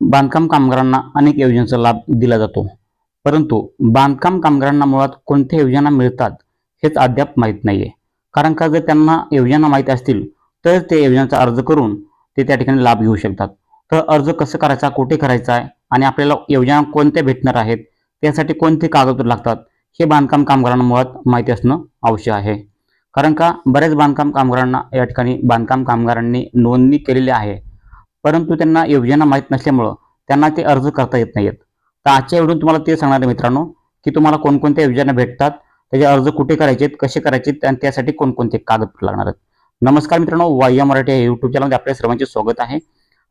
बांधकाम कामगारांना अनेक योजनांचा लाभ दिला जातो, परंतु बांधकाम कामगारांना मुळात कोणत्या योजना मिळतात हेच अद्याप माहीत नाहीये. कारण का जर त्यांना योजना माहीत असतील तर ते योजनांचा अर्ज करून ते त्या ठिकाणी लाभ घेऊ शकतात. तर अर्ज कसं करायचा, कुठे करायचा आहे आणि आपल्याला योजना कोणत्या भेटणार आहेत, त्यासाठी कोणते कागदपत्र लागतात हे बांधकाम कामगारांना मुळात माहिती असणं आवश्यक आहे. कारण का बऱ्याच बांधकाम कामगारांना या ठिकाणी बांधकाम कामगारांनी नोंदणी केलेली आहे, परंतु त्यांना योजना माहीत नसल्यामुळं त्यांना ते अर्ज करता येत नाहीत. तर आजच्या व्हिडिओत तुम्हाला ते सांगणार आहे मित्रांनो, की तुम्हाला कोणकोणत्या योजना भेटतात, त्याचे अर्ज कुठे करायचे, कसे करायचे आणि त्यासाठी कोणकोणते कागदपत्र लागणार आहेत. नमस्कार मित्रांनो, वाह्य मराठी या यूट्यूब चॅनलमध्ये आपल्या सर्वांचे स्वागत आहे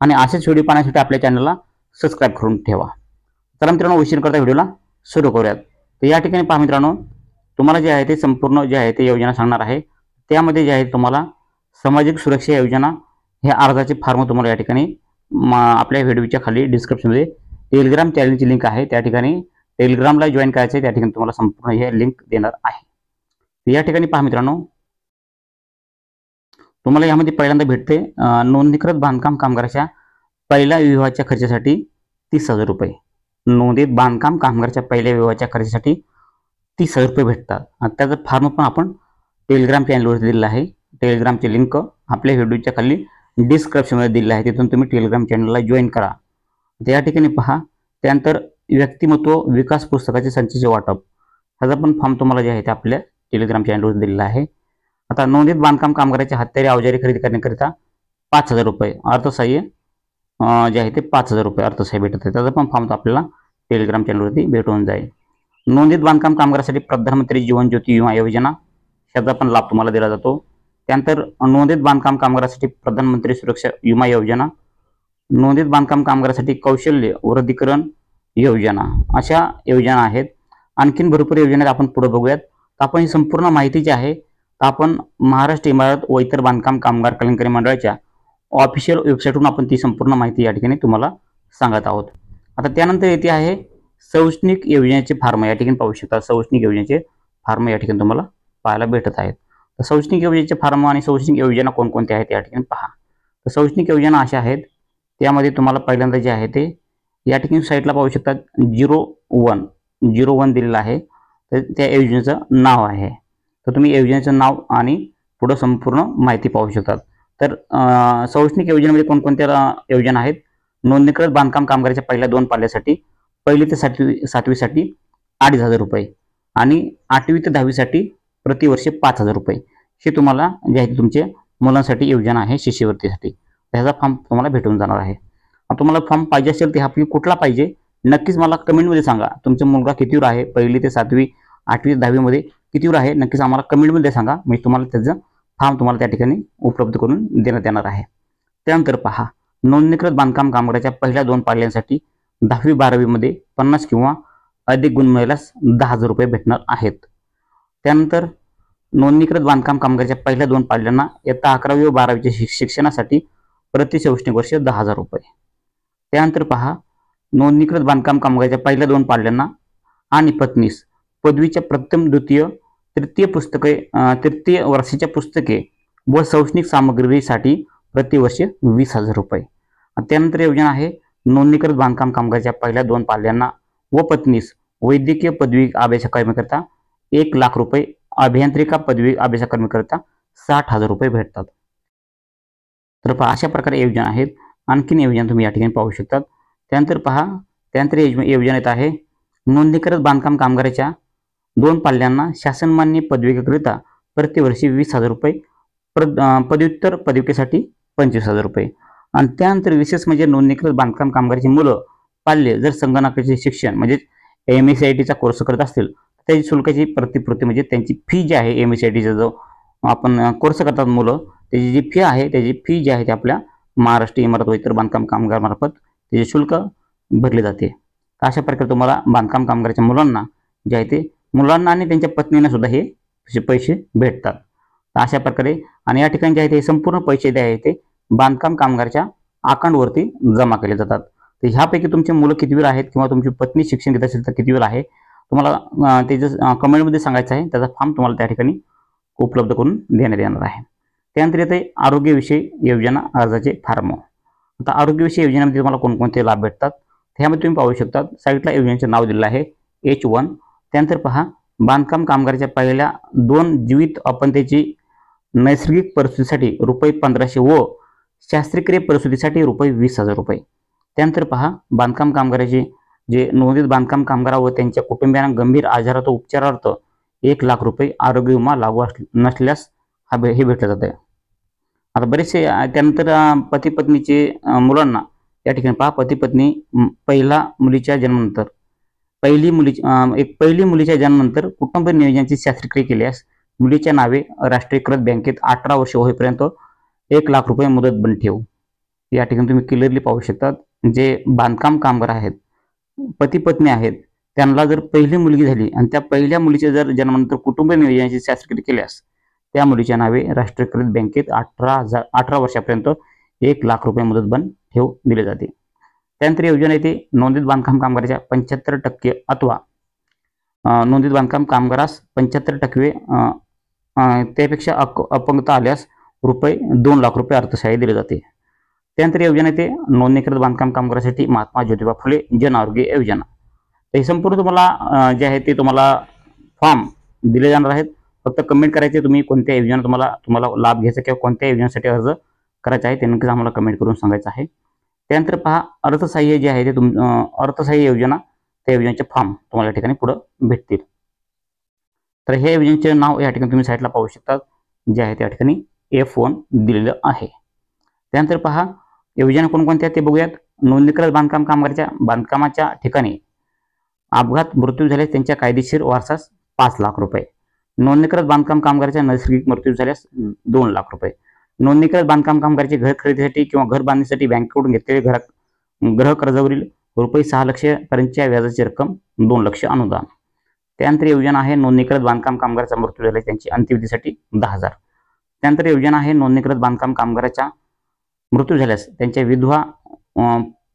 आणि असेच व्हिडिओ पाहण्यासाठी आपल्या चॅनलला सबस्क्राईब करून ठेवा. तर मित्रांनो, उशीर करता व्हिडिओला सुरू करूयात. तर या ठिकाणी पहा मित्रांनो, तुम्हाला जे आहे ते संपूर्ण जे आहे ते योजना सांगणार आहे. त्यामध्ये जे आहे तुम्हाला सामाजिक सुरक्षा योजना हे अर्जाचे फॉर्म तुम्हाला या ठिकाणी आपल्या व्हिडिओच्या खाली डिस्क्रिप्शनमध्ये टेलिग्राम चॅनलची लिंक आहे, त्या ठिकाणी टेलिग्रामला जॉईन करायचे, त्या ठिकाणी तुम्हाला संपूर्ण हे लिंक देणार आहे. तर या ठिकाणी पहा मित्रांनो, तुम्हाला यामध्ये पहिल्यांदा भेटते नोंदणीकृत बांधकाम कामगाराच्या पहिल्या विवाहाच्या खर्चासाठी 30,000 रुपये. नोंदीत बांधकाम कामगाराच्या पहिल्या विवाहाच्या खर्चासाठी 30,000 रुपये भेटतात. आणि त्याचा फॉर्म पण आपण टेलिग्राम चॅनलवर दिलेला आहे. टेलिग्रामची लिंक आपल्या व्हिडिओच्या खाली डिस्क्रिप्शनमध्ये दिलेला आहे, तिथून तुम्ही टेलिग्राम चॅनलला जॉईन करा. तर या ठिकाणी पहा, त्यानंतर व्यक्तिमत्व विकास पुस्तकाचे संचचे वाटप ह्याचा पण फॉर्म तुम्हाला जे आहे ते आपल्या टेलिग्राम चॅनलवर दिलेला आहे. आता नोंदीत बांधकाम कामगाराचे हत्यारे अवजारे खरेदी करण्याकरिता 5,000 रुपये अर्थसहाय्य जे आहे ते 5,000 रुपये अर्थसहाय्य भेटत आहे. त्याचा पण फॉर्म आपल्याला टेलिग्राम चॅनलवरती भेटून जाईल. नोंदीत बांधकाम कामगारासाठी प्रधानमंत्री जीवन ज्योती विमा योजना ह्याचा पण लाभ तुम्हाला दिला जातो. त्यानंतर नोंदीत बांधकाम कामगारासाठी प्रधानमंत्री सुरक्षा विमा योजना, नोंदीत बांधकाम कामगारासाठी कौशल्य वृद्धीकरण योजना, अशा योजना आहेत. आणखीन भरपूर योजना आपण पुढे बघूयात. तर आपण ही संपूर्ण माहिती जी आहे आपण महाराष्ट्र इमारत व इतर बांधकाम कामगार कल्याणकारी मंडळाच्या ऑफिशियल वेबसाईटवरून आपण ती संपूर्ण माहिती या ठिकाणी तुम्हाला सांगत आहोत. आता त्यानंतर येथे आहे शैक्षणिक योजनेचे फॉर्म, या ठिकाणी पाहू शकता. शैक्षणिक योजनेचे फॉर्म या ठिकाणी तुम्हाला पाहायला भेटत आहेत. तर शैक्षणिक योजनेचे फॉर्म आणि शैक्षणिक योजना कोणकोणत्या आहेत या ठिकाणी पहा. तर शैक्षणिक योजना अशा आहेत, त्यामध्ये तुम्हाला पहिल्यांदा जे आहे ते या ठिकाणी साईटला पाहू शकता 01 दिलेलं आहे. तर त्या योजनेचं नाव आहे. तर तुम्ही योजनेचं नाव आणि पुढं संपूर्ण माहिती पाहू शकतात. तर शैक्षणिक योजनेमध्ये कोणकोणत्या योजना आहेत? नोंदणीकृत बांधकाम कामगाराच्या पहिल्या 2 पाल्यासाठी 1ली ते 7वी साठी 2,500 रुपये आणि 8वी ते 10वी साठी प्रतिवर्षी 5,000 रुपये हे तुम्हाला जे आहे तुमच्या मुलांसाठी योजना आहे शिष्यवृत्तीसाठी. त्याचा फॉर्म तुम्हाला भेटून जाणार आहे. तुम्हाला फॉर्म पाहिजे असेल ते आपली कुठला पाहिजे नक्कीच मला कमेंटमध्ये सांगा. तुमचा मुलगा कितीवर आहे, 1ली ते 7वी 8वी ते 10वी मध्ये कितीवर आहे, नक्कीच आम्हाला कमेंटमध्ये सांगा. मी तुम्हाला त्याचं फॉर्म तुम्हाला त्या ठिकाणी उपलब्ध करून देण्यात येणार आहे. त्यानंतर पहा, नोंदणीकृत बांधकाम कामगाराच्या पहिल्या 2 पाल्यांसाठी 10वी 12वी मध्ये 50 किंवा अधिक गुण मिळाल्यास 10,000 रुपये भेटणार आहेत. त्यानंतर नोंदणीकृत बांधकाम कामगाराच्या पहिल्या 2 पाल्यांना इयत्ता 11वी व 12वीच्या शिक्षणासाठी प्रति शैक्षणिक वर्ष 10,000 रुपये. त्यानंतर पहा, नोंदणीकृत बांधकाम कामगाराच्या पहिल्या 2 पाल्यांना आणि पत्नीस पदवीच्या प्रथम द्वितीय तृतीय वर्षाच्या पुस्तके व शैक्षणिक सामग्रीसाठी प्रतिवर्ष 20,000 रुपये. त्यानंतर योजना आहे नोंदणीकृत बांधकाम कामगाराच्या पहिल्या 2 पाल्यांना व पत्नीस वैद्यकीय पदवी अभ्यासक्रमाकरिता 1,00,000 रुपये, अभियांत्रिका पदवी अभ्यासक्रमाकरिता 60,000 रुपये भेटतात. तर पहा, अशा प्रकारे योजना आहेत. आणखीन योजना तुम्ही या ठिकाणी पाहू शकतात. त्यानंतर पहा, त्यानंतर योजनेत आहे नोंदणीकृत बांधकाम कामगाराच्या 2 पाल्यांना शासनमान्य पदविकेकरिता प्रतिवर्षी 20,000 रुपये, पदव्युत्तर पदविकेसाठी 25,000 रुपये. आणि त्यानंतर विशेष म्हणजे नोंदणीकृत बांधकाम कामगाराची मुलं पाल्य जर संगणकाचे शिक्षण म्हणजे MSCITचा कोर्स करत असतील त्याची शुल्काची प्रतिपूर्ती म्हणजे त्यांची फी जी आहे MSCITचा जो आपण कोर्स करतात मुलं त्याची जी फी आहे त्याची फी जी आहे ते आपल्या महाराष्ट्र इमारत व इतर बांधकाम कामगार मार्फत त्याचे शुल्क भरले जाते. तर अशा प्रकारे तुम्हाला बांधकाम कामगाराच्या मुलांना जे आहे ते मुलांना आणि त्यांच्या पत्नींना सुद्धा हे पैसे भेटतात. तर अशा प्रकारे आणि या ठिकाणी जे आहे ते संपूर्ण पैसे जे आहे ते बांधकाम कामगाराच्या अकाउंटवरती जमा केले जातात. तर ह्यापैकी तुमचे मुलं कितवीला आहेत किंवा तुमची पत्नी शिक्षण घेत असेल तर कितवीला आहे तुम्हाला त्याचं कमेंटमध्ये सांगायचं आहे. त्याचा फॉर्म तुम्हाला त्या ठिकाणी उपलब्ध करून देण्यात येणार आहे. त्यानंतर येते आरोग्यविषयी योजना अर्जाचे फॉर्म. आता आरोग्यविषयी योजनेमध्ये तुम्हाला कोणकोणते लाभ भेटतात त्यामध्ये तुम्ही पाहू शकता. साईटला योजनेचे नाव दिलेलं आहे H1. त्यानंतर पहा, बांधकाम कामगाराच्या पहिल्या 2 जीवित अपंगतेची नैसर्गिक परिस्थितीसाठी ₹1500 व शास्त्रक्रिय परिस्थितीसाठी ₹20,000. त्यानंतर पहा, बांधकाम कामगाराचे जे नोंदणीत बांधकाम कामगार व त्यांच्या कुटुंबियांना गंभीर आजारात उपचारार्थ ₹1,00,000 आरोग्य विमा लागू नसल्यास हे भेटलं जातं. आता बरेचसे त्यानंतर पती पत्नीचे मुलांना या ठिकाणी पहा, पती पत्नी पहिली मुलीच्या जन्मानंतर कुटुंब नियोजनाची शस्त्रक्रिया केल्यास मुलीच्या नावे राष्ट्रीयकृत बँकेत 18 वर्ष होईपर्यंत ₹1,00,000 मुदत बंद ठेव. या ठिकाणी तुम्ही क्लिअरली पाहू शकता, जे बांधकाम कामगार आहेत, पती पत्नी आहेत, त्यांना जर पहिली मुलगी झाली आणि त्या पहिल्या मुलीच्या जर जन्मानंतर कुटुंब नियोजनाची शस्त्रक्रिया केल्यास त्या मुलीच्या नावे राष्ट्रीयकृत बँकेत 18 वर्षापर्यंत ₹1,00,000 मुदत बंद ठेव दिले जाते. त्यानंतर योजना येते नोंदीत बांधकाम कामगाराच्या 75% अथवा नोंदीत बांधकाम कामगारास 75% त्यापेक्षा अपंगता आल्यास ₹2,00,000 अर्थसहाय्य दिले जाते. त्यानंतर योजना येते नोंदणीकृत बांधकाम कामगारासाठी महात्मा ज्योतिबा फुले जन आरोग्य योजना. हे संपूर्ण तुम्हाला जे आहे ते तुम्हाला फॉर्म दिले जाणार आहेत. फक्त कमेंट करायचे तुम्ही कोणत्या योजना तुम्हाला लाभ घ्यायचा किंवा कोणत्या योजनेसाठी अर्ज करायचा आहे ते नक्कीच आम्हाला कमेंट करून सांगायचं आहे. त्यानंतर पहा, अर्थसहाय्य जे आहे ते अर्थसहाय्य योजना, त्या योजनेचे फॉर्म तुम्हाला या ठिकाणी पुढे भेटतील. तर हे योजनेचे नाव या ठिकाणी तुम्ही साईटला पाहू शकता, जे आहे त्या ठिकाणी F1 दिलेलं आहे. त्यानंतर पहा, योजना कोणकोणत्या ते बघूयात. नोंदणीकृत बांधकाम कामगाराच्या बांधकामाच्या ठिकाणी अपघात मृत्यू झाल्यास त्यांच्या कायदेशीर वारसास ₹5,00,000. नोंदणीकृत बांधकाम कामगाराच्या नैसर्गिक मृत्यू झाल्यास ₹2,00,000. नोंदणीकृत बांधकाम कामगाराचे घर खरेदीसाठी किंवा घर बांधणीसाठी बँकेकडून घेतलेले गृह कर्जावरील ₹6,00,000 पर्यंतच्या व्याजाची रक्कम 2,00,000 अनुदान. त्यानंतर योजना आहे नोंदणीकृत बांधकाम कामगाराचा मृत्यू झाल्यास त्यांची अंत्यविधीसाठी 10,000. त्यानंतर योजना आहे नोंदणीकृत बांधकाम कामगाराचा मृत्यू झाल्यास त्यांच्या विधवा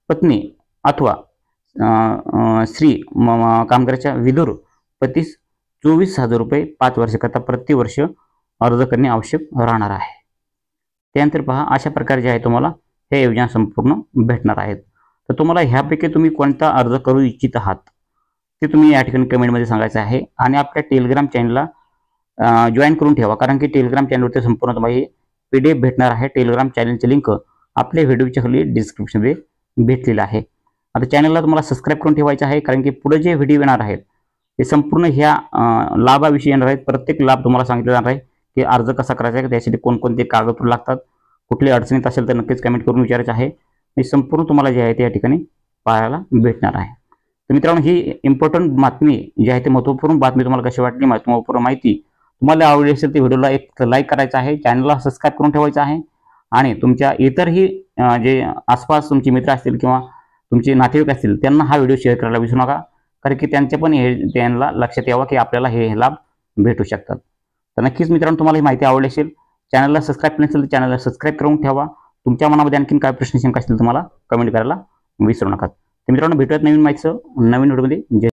पत्नी अथवा स्त्री कामगाराच्या विधुर पतीस ₹24,000 5 वर्षाकरता प्रतिवर्ष अर्ज करणे आवश्यक राहणार आहे. त्यानंतर पहा, अशा प्रकारे जे आहे तुम्हाला ह्या योजना संपूर्ण भेटणार आहेत. तर तुम्हाला ह्यापैकी तुम्ही कोणता अर्ज करू इच्छित आहात ते तुम्ही या ठिकाणी कमेंटमध्ये सांगायचं आहे. आणि आपल्या टेलिग्राम चॅनलला जॉईन करून ठेवा, कारण की टेलिग्राम चॅनलवरती संपूर्ण तुम्हाला ही PDF भेटणार आहे. टेलिग्राम चॅनलची लिंक आपल्या व्हिडिओच्या खाली डिस्क्रिप्शनमध्ये भेटलेलं आहे. आता चॅनलला तुम्हाला सबस्क्राईब करून ठेवायचं आहे, कारण की पुढे जे व्हिडिओ येणार आहेत ते संपूर्ण ह्या लाभाविषयी येणार आहेत. प्रत्येक लाभ तुम्हाला सांगितलं जाणार आहे की अर्ज कसा करायचा आहे, त्यासाठी कोणकोणते कागदपत्र लागतात, कुठली अडचणीत असेल तर नक्कीच कमेंट करून विचारायचं आहे. हे संपूर्ण तुम्हाला जे आहे ते या ठिकाणी पाहायला भेटणार आहे. तर मित्रांनो, ही इम्पॉर्टंट बातमी जी आहे ते महत्त्वपूर्ण बातमी तुम्हाला कशी वाटली, महत्त्वपूर्ण माहिती तुम्हाला आवडली असेल तर व्हिडिओला एक लाईक करायचा आहे, चॅनलला सबस्क्राईब करून ठेवायचं आहे. आणि तुमच्या इतरही जे आसपास तुमचे मित्र असतील किंवा तुमचे नातेवाईक असतील त्यांना हा व्हिडिओ शेअर करायला विसरू नका, कारण की त्यांच्या पण त्यांना लक्षात यावं की आपल्याला हे लाभ भेटू शकतात. तर नक्कीच मित्रांनो, तुम्हाला ही माहिती आवडली असेल, चॅनलला सबस्क्राईब केलं असेल तर चॅनलला सबस्क्राईब करून ठेवा. तुमच्या मनामध्ये आणखीन काय प्रश्न शंका असतील तुम्हाला कमेंट करायला विसरू नका. तर मित्रांनो, भेटूयात नवीन माहितीचं नवीन व्हिडिओमध्ये.